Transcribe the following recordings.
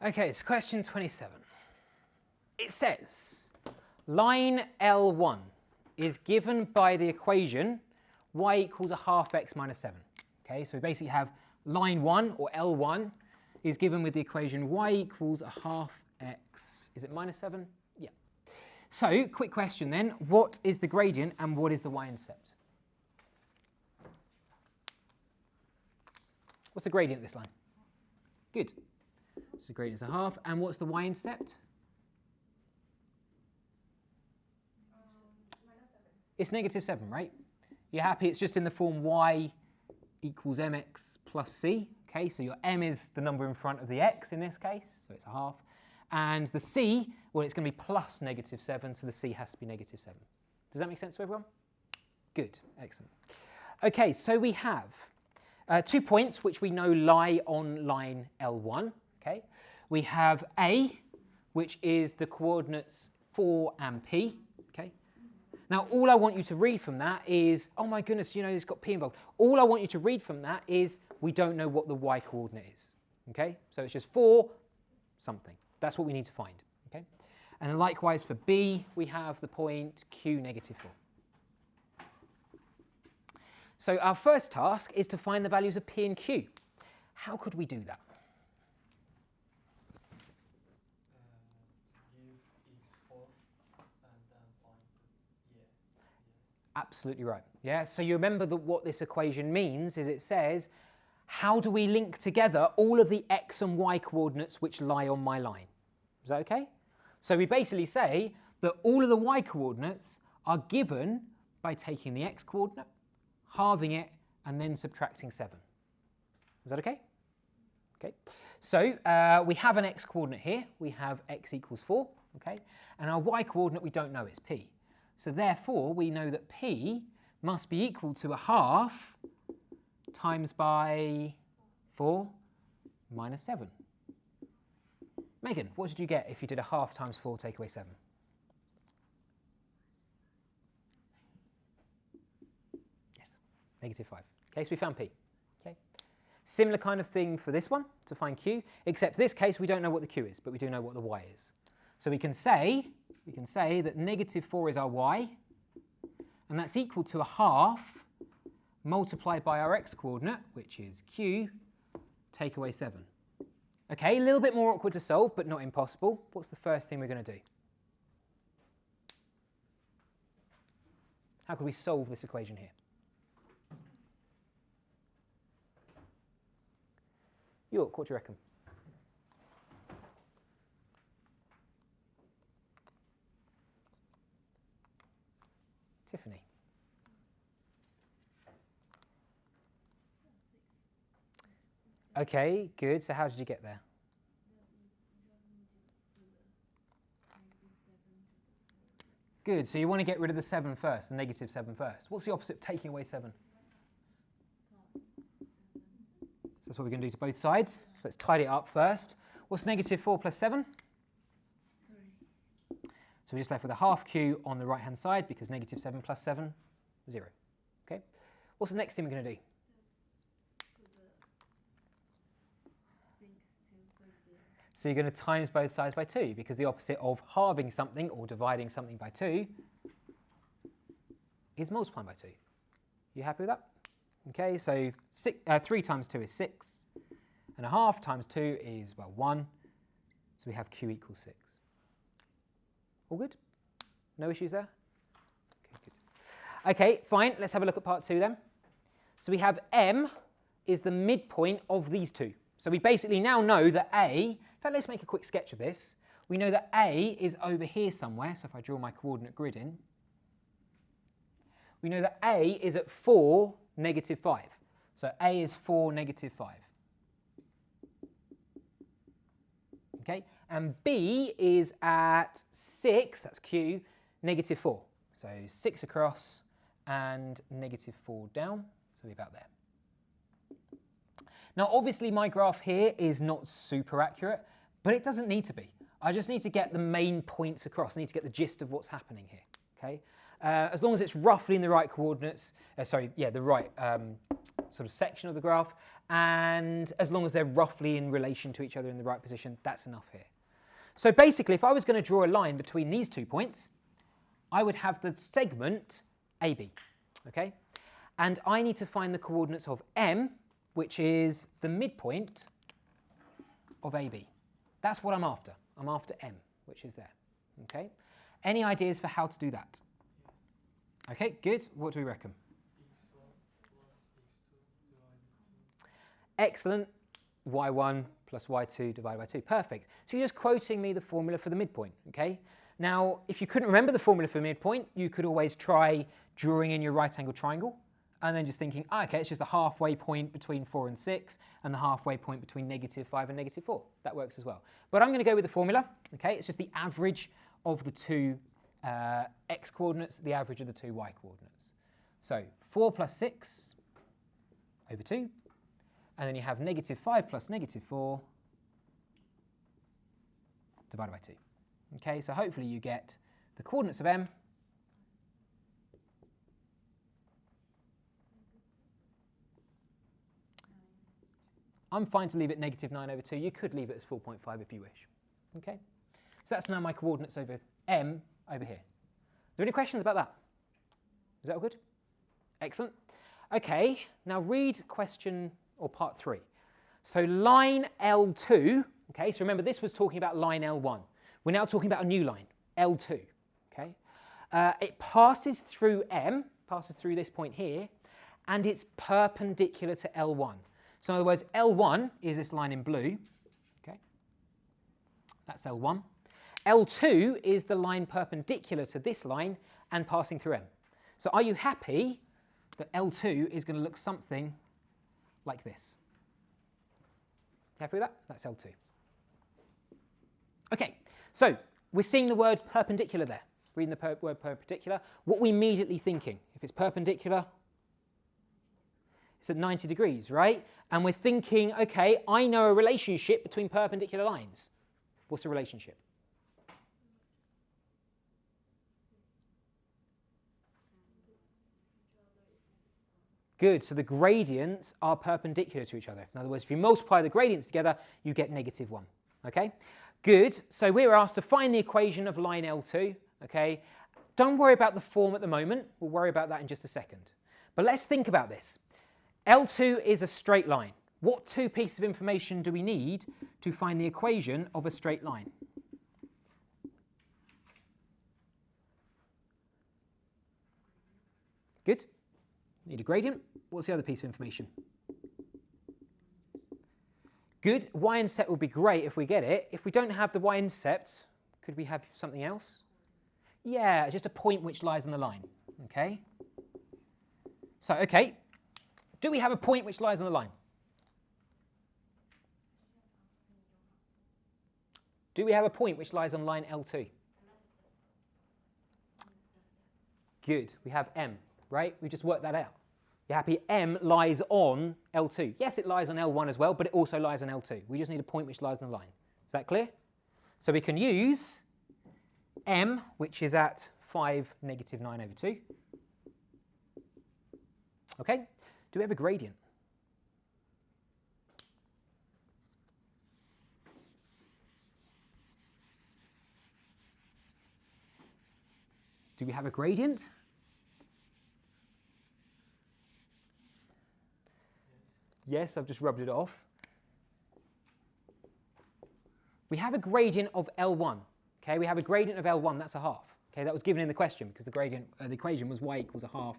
Okay, so question 27. It says, line L1 is given by the equation y equals a half x minus 7. Okay, so we basically have line 1, or L1, is given with the equation y equals a half x, is it minus 7? Yeah. So, quick question then, what is the gradient and what is the y-intercept? What's the gradient of this line? Good. So the gradient is a half, and what's the y-intercept? It's negative 7, right? You're happy it's just in the form y equals mx plus c. Okay, so your m is the number in front of the x in this case, so it's a half. And the c, well, it's going to be plus negative 7, so the c has to be negative 7. Does that make sense to everyone? Good, excellent. Okay, so we have 2 points which we know lie on line L1. Okay, we have A, which is the coordinates 4 and P. Okay, now all I want you to read from that is, oh my goodness, you know, it's got P involved. All I want you to read from that is we don't know what the y coordinate is. Okay, so it's just 4 something. That's what we need to find. Okay, and likewise for B, we have the point Q negative 4. So our first task is to find the values of P and Q. How could we do that? Absolutely right. Yeah. So you remember that what this equation means is it says, how do we link together all of the x and y coordinates which lie on my line? Is that okay? So we basically say that all of the y coordinates are given by taking the x coordinate, halving it, and then subtracting 7. Is that okay? Okay. So we have an x coordinate here. We have x equals 4. Okay. And our y coordinate we don't know, it's p. So therefore, we know that P must be equal to a half times by 4 minus 7. Megan, what did you get if you did a half times 4 take away 7? Yes, negative 5. Okay, so we found P. Okay. Similar kind of thing for this one, to find Q, except in this case we don't know what the Q is, but we do know what the Y is. So we can say that negative 4 is our y, and that's equal to a half multiplied by our x coordinate, which is q, take away 7. Okay, a little bit more awkward to solve, but not impossible. What's the first thing we're going to do? How could we solve this equation here? York, what do you reckon? Tiffany. Okay, good. So how did you get there? Good. So you want to get rid of the 7 first, the negative 7 first. What's the opposite of taking away 7? So that's what we're going to do to both sides. So let's tidy it up first. What's negative 4 plus 7? 3. So we're just left with a half q on the right-hand side because negative 7 plus 7, 0. Okay. What's the next thing we're going to do? So you're going to times both sides by 2 because the opposite of halving something or dividing something by 2 is multiplying by 2. You happy with that? Okay, so 3 times 2 is 6, and a half times 2 is, well, 1. So we have q equals 6. All good? No issues there? Okay, good. Okay, fine. Let's have a look at part 2 then. So we have m is the midpoint of these two. So we basically now know that A, in fact, let's make a quick sketch of this. We know that A is over here somewhere. So if I draw my coordinate grid in, we know that A is at 4, negative 5. So A is 4, negative 5. Okay, and B is at 6, that's Q, negative 4. So 6 across and negative 4 down, so we're about there. Now obviously my graph here is not super accurate, but it doesn't need to be. I just need to get the main points across. I need to get the gist of what's happening here. Okay, as long as it's roughly in the right coordinates, the right sort of section of the graph, and as long as they're roughly in relation to each other in the right position, that's enough here. So basically, if I was going to draw a line between these 2 points, I would have the segment AB, okay? And I need to find the coordinates of M, which is the midpoint of AB. That's what I'm after. I'm after M, which is there, okay? Any ideas for how to do that? Okay, good. What do we reckon? Excellent. Y1 plus Y2 divided by 2. Perfect. So you're just quoting me the formula for the midpoint, okay? Now, if you couldn't remember the formula for midpoint, you could always try drawing in your right-angled triangle and then just thinking, okay, it's just the halfway point between 4 and 6 and the halfway point between -5 and -4. That works as well. But I'm going to go with the formula, okay? It's just the average of the 2 x coordinates, the average of the 2 y coordinates. So 4 plus 6 over 2, and then you have -5 plus -4 divided by 2. Okay, so hopefully you get the coordinates of M. I'm fine to leave it -9 over 2. You could leave it as 4.5 if you wish. Okay, so that's now my coordinates over M over here. Are there any questions about that? Is that all good? Excellent. Okay, now read question or part 3. So line L2, okay, so remember this was talking about line L1. We're now talking about a new line, L2, okay? It passes through M, passes through this point here, and it's perpendicular to L1. So in other words, L1 is this line in blue, okay? That's L1. L2 is the line perpendicular to this line and passing through M. So are you happy that L2 is going to look something like this? Happy with that? That's L2. Okay, so we're seeing the word perpendicular there. Reading the word perpendicular. What are we immediately thinking? If it's perpendicular, it's at 90 degrees, right? And we're thinking, okay, I know a relationship between perpendicular lines. What's the relationship? Good, so the gradients are perpendicular to each other. In other words, if you multiply the gradients together, you get -1, okay? Good, so we're asked to find the equation of line L2, okay? Don't worry about the form at the moment. We'll worry about that in just a second. But let's think about this. L2 is a straight line. What 2 pieces of information do we need to find the equation of a straight line? Good. Need a gradient. What's the other piece of information? Good. Y-intercept would be great if we get it. If we don't have the y-intercept, could we have something else? Yeah, just a point which lies on the line. Okay. So, okay. Do we have a point which lies on the line? Do we have a point which lies on line L2? Good. We have M, right? We just worked that out. You're happy M lies on L2. Yes, it lies on L1 as well, but it also lies on L2. We just need a point which lies on the line. Is that clear? So we can use M, which is at 5, -9 over 2. Okay, do we have a gradient? Do we have a gradient? Yes, I've just rubbed it off. We have a gradient of L1. Okay, we have a gradient of L1, that's a half. Okay, that was given in the question because the gradient, the equation was y equals a half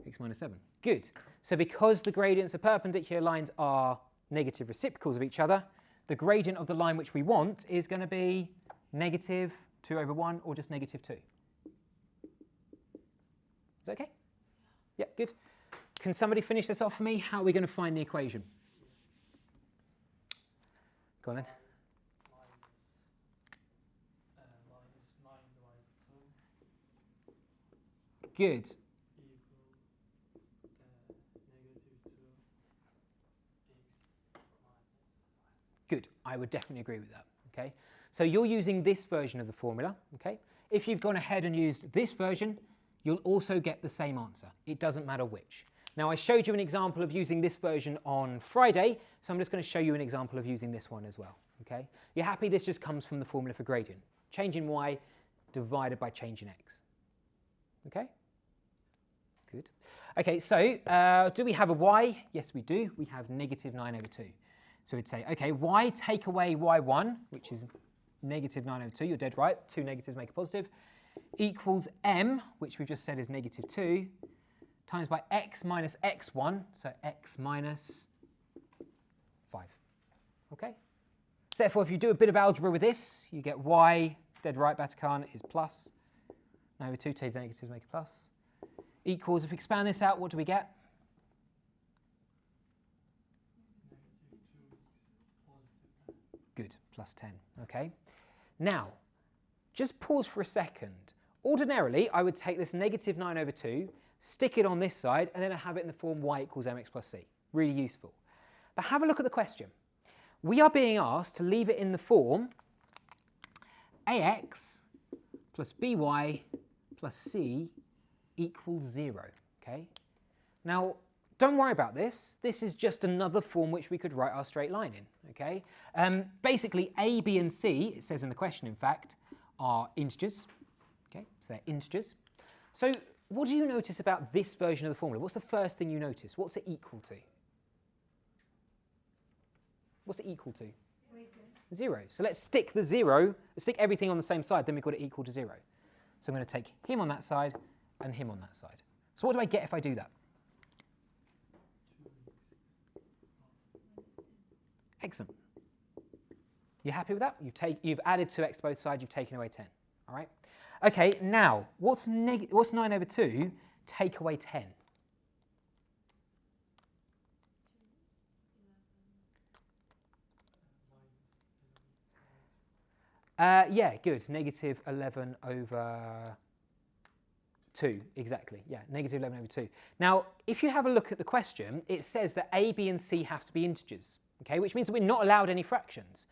x minus 7. Good. So because the gradients of perpendicular lines are negative reciprocals of each other, the gradient of the line which we want is going to be -2 over 1 or just -2. Is that okay? Yeah, good. Can somebody finish this off for me? How are we going to find the equation? Go on then. Good. Good. I would definitely agree with that. Okay. So you're using this version of the formula. Okay. If you've gone ahead and used this version, you'll also get the same answer. It doesn't matter which. Now I showed you an example of using this version on Friday, so I'm just going to show you an example of using this one as well. Okay? You're happy this just comes from the formula for gradient. Change in y divided by change in x. Okay? Good. Okay, so do we have a y? Yes, we do. We have negative 9 over 2. So we'd say, okay, y take away y1, which is negative 9 over 2. You're dead right. Two negatives make a positive. Equals m, which we've just said is negative 2, times by x minus x1, so x minus 5. Okay? So therefore, if you do a bit of algebra with this, you get y, dead right, Bataclan, is plus. 9 over 2, take the negatives, make a plus. Equals, if we expand this out, what do we get? Good, plus 10. Okay. Now, just pause for a second. Ordinarily, I would take this negative 9 over 2, stick it on this side, and then I have it in the form y equals mx plus c. Really useful. But have a look at the question. We are being asked to leave it in the form ax plus by plus c equals 0. Okay. Now, don't worry about this. This is just another form which we could write our straight line in. Okay. Basically, a, b, and c, it says in the question, in fact, are integers. Okay, so they're integers. So what do you notice about this version of the formula? What's the first thing you notice? What's it equal to? What's it equal to? 0. So let's stick the 0, let's stick everything on the same side, then we've got it equal to 0. So I'm going to take him on that side and him on that side. So what do I get if I do that? Excellent. You happy with that? You've added 2x to both sides, you've taken away 10. All right? Okay, now, what's 9 over 2 take away 10? Yeah, good. Negative 11 over 2, exactly. Yeah, negative 11 over 2. Now, if you have a look at the question, it says that a, b, and c have to be integers, okay, which means that we're not allowed any fractions.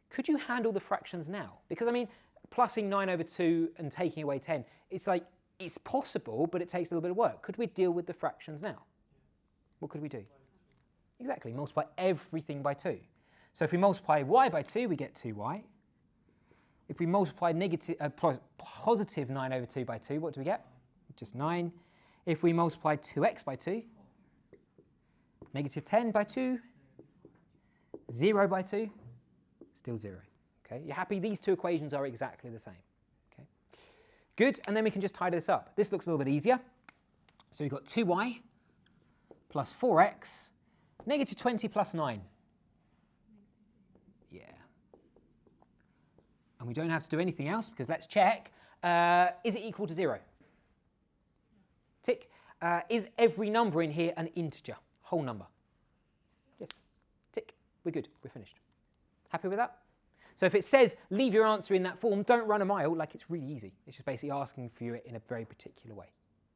Could you handle the fractions now? Because, I mean, plussing 9 over 2 and taking away 10, it's like, it's possible, but it takes a little bit of work. Could we deal with the fractions now? What could we do? Exactly, multiply everything by 2. So if we multiply y by 2, we get 2y. If we multiply positive 9 over 2 by 2, what do we get? Just 9. If we multiply 2x by 2, negative 10 by 2, 0 by 2, still 0. Okay, you're happy? These two equations are exactly the same. Okay, good. And then we can just tidy this up. This looks a little bit easier. So we've got 2y plus 4x, negative 20 plus 9. Yeah. And we don't have to do anything else because let's check. Is it equal to 0? Tick. Is every number in here an integer? Whole number? Yes. Tick. We're good. We're finished. Happy with that? So if it says leave your answer in that form, don't run a mile, like it's really easy. It's just basically asking for you in a very particular way.